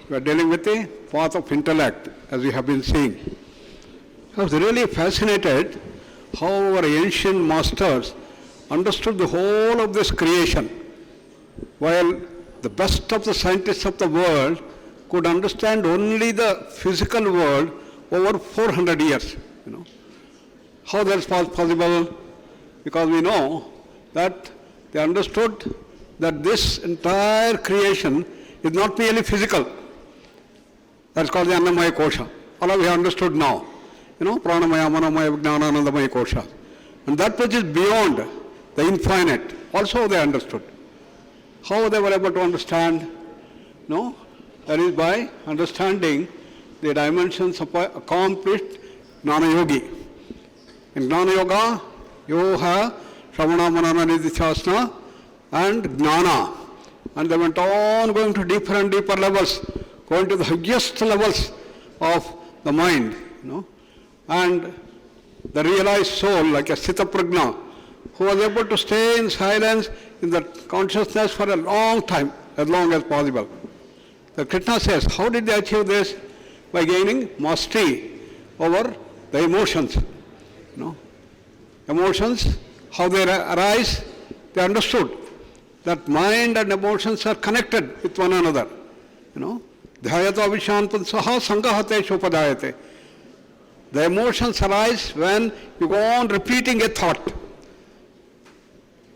We are dealing with the path of intellect, as we have been seeing. I was really fascinated how our ancient masters understood the whole of this creation, while the best of the scientists of the world could understand only the physical world over 400 years. How that is possible? Because we know that they understood that this entire creation is not merely physical. That's called the Annamaya Kosha. All of you have understood now. Pranamaya, Manomaya, Vijnana, Anandamaya Kosha. And that which is beyond the infinite, also they understood. How they were able to understand? No? That is by understanding the dimensions of accomplished Jnana Yogi. In Jnana Yoga, you have Shravana, Manana, Nididhyasana and Jnana. And they went on going to deeper and deeper levels, going to the highest levels of the mind. And the realized soul, like a Sthita Prajna, who was able to stay in silence in the consciousness for a long time, as long as possible. The Krishna says, how did they achieve this? By gaining mastery over the emotions. Emotions, how they arise, they understood that mind and emotions are connected with one another. Dhyayata avishanpansaha sangahate shopadayate. The emotions arise when you go on repeating a thought.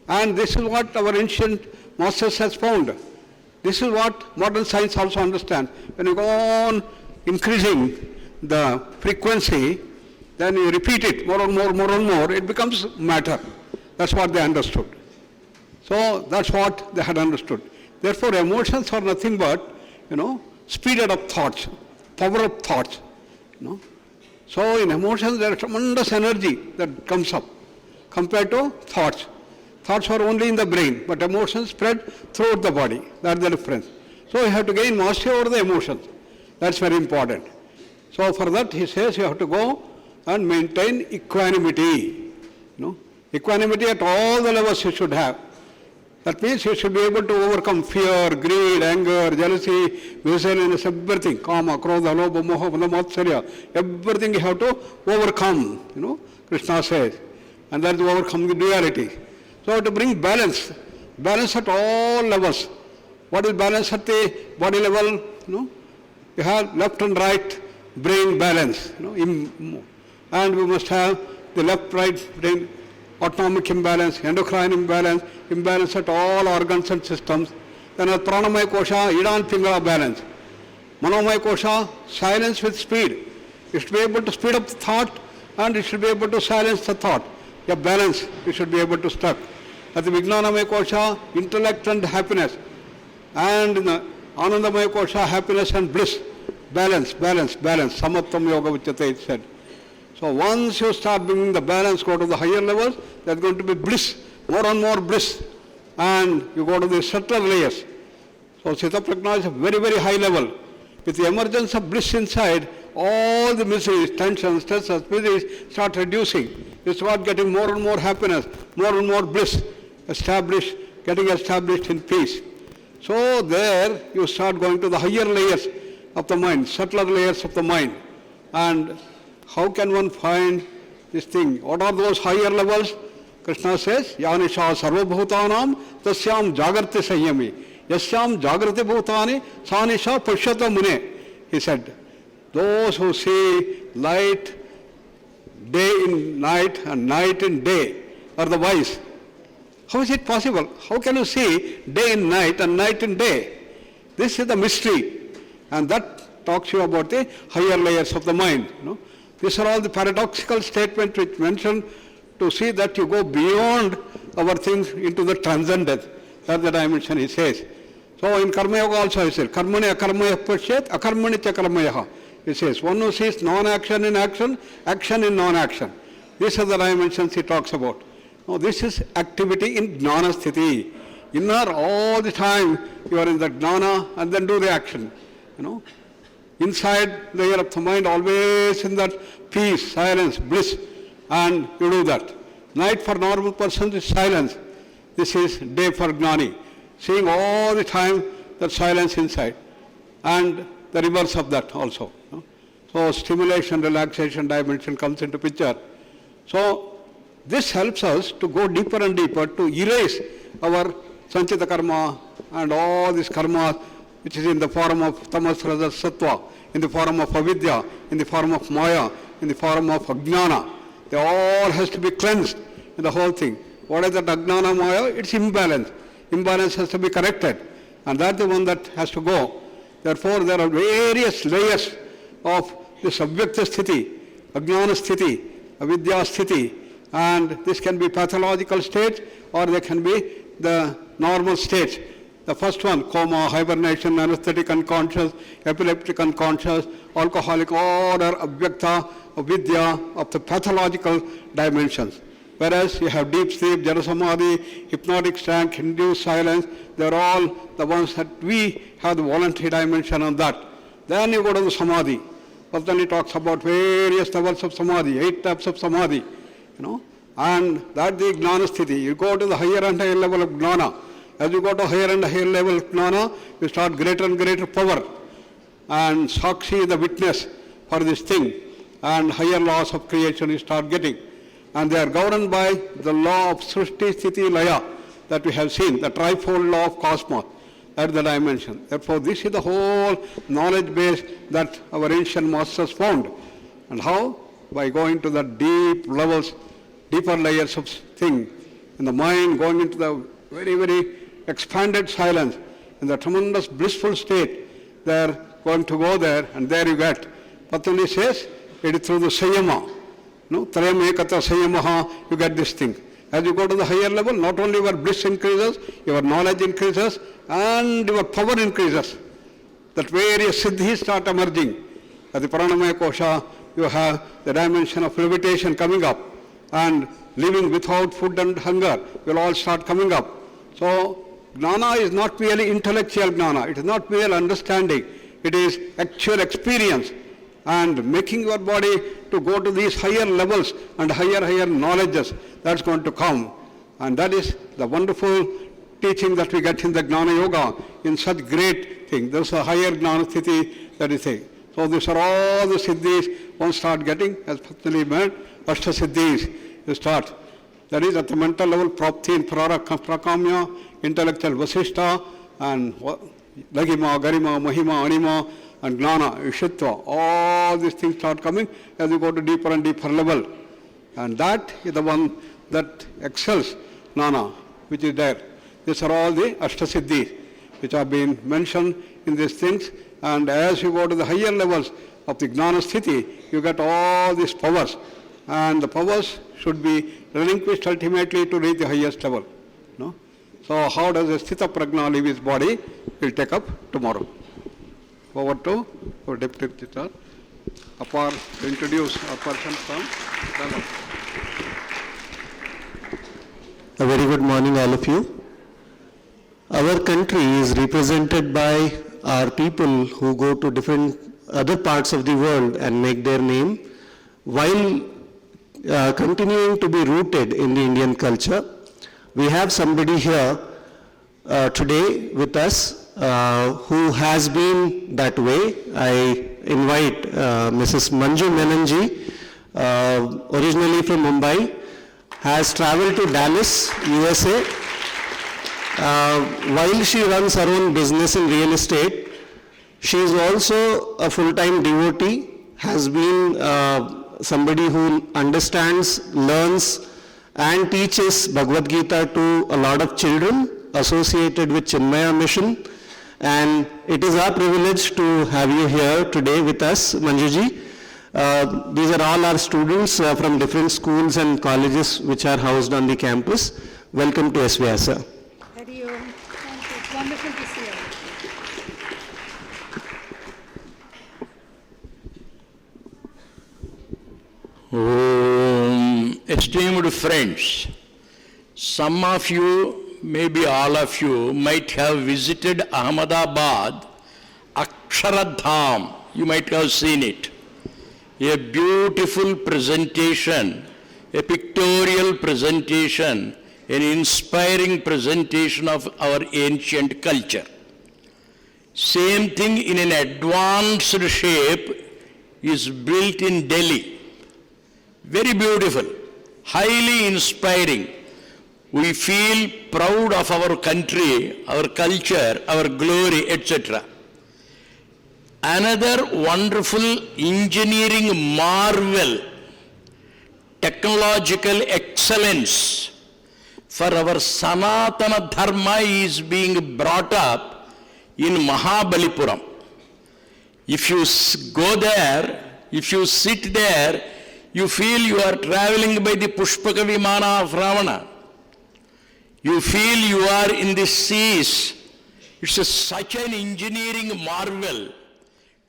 And this is what our ancient masters has found. This is what modern science also understands. When you go on increasing the frequency, then you repeat it more and more, it becomes matter. That's what they understood. So that's what they had understood. Therefore, emotions are nothing but, speeded up thoughts, power of thoughts. So in emotions there is tremendous energy that comes up compared to thoughts. Thoughts are only in the brain, but emotions spread throughout the body. That's the difference. So you have to gain mastery over the emotions. That's very important. So for that he says you have to go and maintain equanimity. Equanimity at all the levels you should have. That means you should be able to overcome fear, greed, anger, jealousy, miserliness, everything. Kama, krodha, lobha, moha, matsarya. Everything you have to overcome, Krishna says. And that is to overcome the duality. So to bring balance at all levels. What is balance at the body level? You have left and right brain balance. And we must have the left-right brain autonomic imbalance, endocrine imbalance, imbalance at all organs and systems. Then a pranamaya kosha, ida and pingala balance. Manomaya kosha, silence with speed. You should be able to speed up the thought and you should be able to silence the thought. Your balance, you should be able to stuck. At the Vijnanamaya kosha, intellect and happiness. And in the Anandamaya kosha, happiness and bliss. Balance. Samatvam yoga vichyate, it said. So once you start bringing the balance, go to the higher levels, there's going to be bliss, more and more bliss. And you go to the subtler layers. So Sthita Prajna is a very, very high level. With the emergence of bliss inside, all the miseries, tensions, stresses, miseries start reducing. You start getting more and more happiness, more and more bliss, getting established in peace. So there you start going to the higher layers of the mind, subtler layers of the mind. And how can one find this thing? What are those higher levels? Krishna says, Yanisha sarvabhutanam tasyam jagrati sanyami. Yasyam jagrati bhutani sanisha pashyata mune. He said, those who see light day in night and night in day are the wise. How is it possible? How can you see day in night and night in day? This is the mystery. And that talks you about the higher layers of the mind. These are all the paradoxical statements which mention to see that you go beyond our things into the transcendence. That's the dimension he says. So in Karma Yoga also he says, Karmani akarmaya pashyat, akarmani cha karmaya. He says, one who sees non-action in action, action in non-action. These are the dimensions he talks about. Now this is activity in Jnana Sthiti. Inner all the time you are in the Jnana and then do the action. Inside the ear of the mind, always in that peace, silence, bliss, and you do that. Night for normal person is silence. This is day for Jnani. Seeing all the time that silence inside. And the reverse of that also. So stimulation, relaxation dimension comes into picture. So this helps us to go deeper and deeper to erase our sanchita karma and all this karma which is in the form of tamas, rajas, sattva, in the form of avidya, in the form of maya, in the form of ajnana. They all has to be cleansed in the whole thing. What is that ajnana maya? It's imbalance. Imbalance has to be corrected. And that's the one that has to go. Therefore, there are various layers of this avyakta sthiti, ajnana sthiti, avidya sthiti, and this can be pathological states or they can be the normal states. The first one, coma, hibernation, anesthetic unconscious, epileptic unconscious, alcoholic, all are avyakta, avidya of the pathological dimensions. Whereas you have deep sleep, jara samadhi, hypnotic trance, induced silence, they're all the ones that we have the voluntary dimension on that. Then you go to the samadhi. But then he talks about various levels of samadhi, 8 types of samadhi, and that's the jnana sthiti. You go to the higher and higher level of jnana. As you go to higher and higher level of jnana, you start greater and greater power. And sakshi is the witness for this thing. And higher laws of creation you start getting. And they are governed by the law of srishti, sthiti, laya that we have seen, the trifold law of cosmos. That's the dimension. Therefore, this is the whole knowledge base that our ancient masters found. And how? By going to the deep levels, deeper layers of thing. In the mind, going into the very, very expanded silence, in the tremendous blissful state, they are going to go there, and there you get. Patanjali says, it is through the sayama. Trayam ekata sayamaha, you get this thing. As you go to the higher level, not only your bliss increases, your knowledge increases, and your power increases. That various siddhis start emerging. At the pranamaya kosha, you have the dimension of levitation coming up, and living without food and hunger will all start coming up. So, jnana is not merely intellectual jnana, it is not merely understanding, it is actual experience. And making your body to go to these higher levels and higher knowledges, that's going to come. And that is the wonderful teaching that we get in the Jnana Yoga, in such great thing. There's a higher Jnana Sthiti that is saying. So these are all the Siddhis one start getting, as Patanjali meant, Ashta Siddhis, you start. That is at the mental level, Prapti and Prakamya, intellectual Vasishta, and Lagima, Garima, Mahima, Anima, and Jnana, Ishitva, all these things start coming as you go to deeper and deeper level. And that is the one that excels Jnana, which is there. These are all the Ashtasiddhis, which have been mentioned in these things. And as you go to the higher levels of the Jnana Sthiti, you get all these powers. And the powers should be relinquished ultimately to reach the highest level. So how does a Sthita Prajna leave his body? We'll take up tomorrow. Over to our Deputy Registrar, Apar, to introduce a person from Dallas. A very good morning, all of you. Our country is represented by our people who go to different other parts of the world and make their name while continuing to be rooted in the Indian culture. We have somebody here today with us who has been that way. I invite Mrs. Manju Menanji, originally from Mumbai, has traveled to Dallas, USA. While she runs her own business in real estate, she is also a full-time devotee, has been somebody who understands, learns, and teaches Bhagavad Gita to a lot of children associated with Chinmaya Mission. And it is our privilege to have you here today with us, Manjuji. These are all our students from different schools and colleges which are housed on the campus. Welcome to S-VYASA. Hari Om. Thank you. It's wonderful to see you. Esteemed friends, some of you, maybe all of you, might have visited Ahmedabad, Aksharadham. You might have seen it. A beautiful presentation, a pictorial presentation, an inspiring presentation of our ancient culture. Same thing in an advanced shape is built in Delhi. Very beautiful, highly inspiring. We feel proud of our country, our culture, our glory, etc. Another wonderful engineering marvel, technological excellence for our Sanatana Dharma is being brought up in Mahabalipuram. If you go there, if you sit there, you feel you are traveling by the Pushpaka Vimana of Ravana. You feel you are in the seas. It's such an engineering marvel,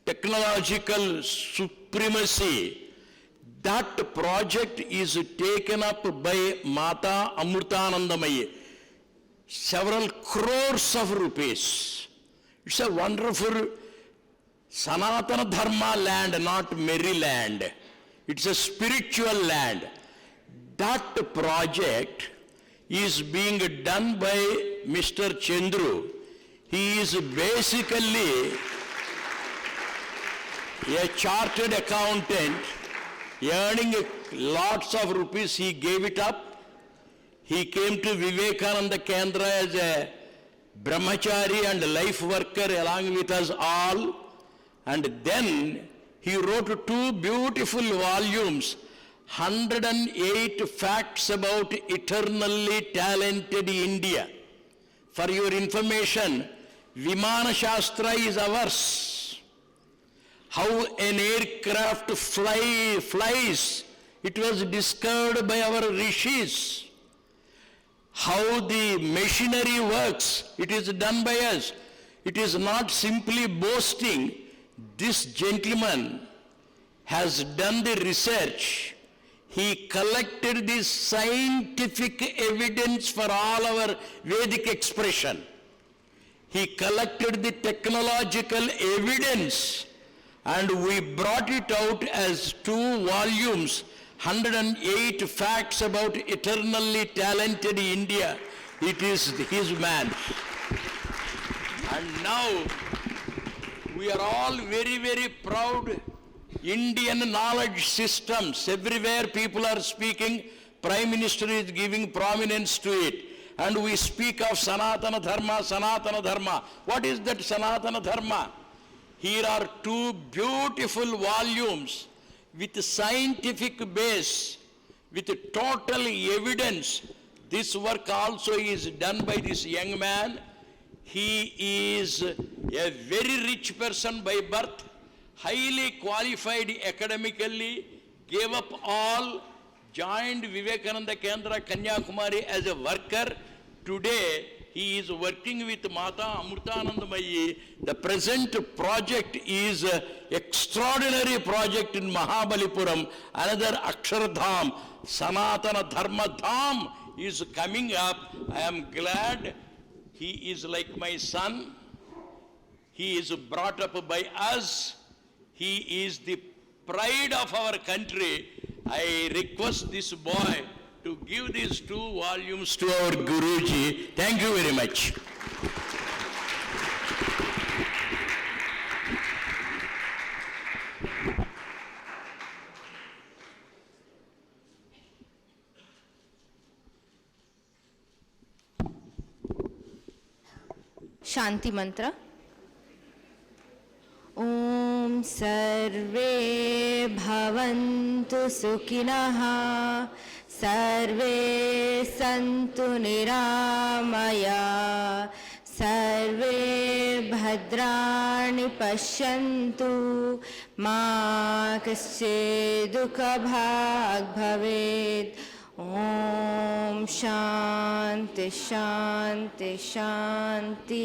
technological supremacy. That project is taken up by Mata Amrutanandamayi. Several crores of rupees. It's a wonderful Sanatana Dharma land, not merry land. It's a spiritual land. That project is being done by Mr. Chandru. He is basically a chartered accountant, earning lots of rupees. He gave it up. He came to Vivekananda Kendra as a brahmachari and life worker along with us all. And then he wrote 2 beautiful volumes, 108 facts about eternally talented India. For your information, Vimana Shastra is ours. How an aircraft flies, it was discovered by our rishis. How the machinery works, it is done by us. It is not simply boasting. This gentleman has done the research. He collected the scientific evidence for all our Vedic expression. He collected the technological evidence, and we brought it out as 2 volumes, 108 facts about eternally talented India. It is his man. And now we are all very, very proud. Indian knowledge systems, everywhere people are speaking, Prime Minister is giving prominence to it. And we speak of Sanatana Dharma, Sanatana Dharma. What is that Sanatana Dharma? Here are 2 beautiful volumes with scientific base, with total evidence. This work also is done by this young man. He is a very rich person by birth, highly qualified academically, gave up all, joined Vivekananda Kendra Kanyakumari as a worker. Today, he is working with Mata Amrutanandamayi. The present project is an extraordinary project in Mahabalipuram. Another Akshardham, Sanatana Dharma Dham is coming up. I am glad he is like my son. He is brought up by us. He is the pride of our country. I request this boy to give these 2 volumes to our Guruji. Thank you very much. Shanti Mantra. Om Sarve Bhavantu Sukhinah Sarve Santu Niramaya Sarve Bhadrani Pashyantu Ma Kasche Dukha Bhag Bhaved. Om Shanti Shanti Shanti.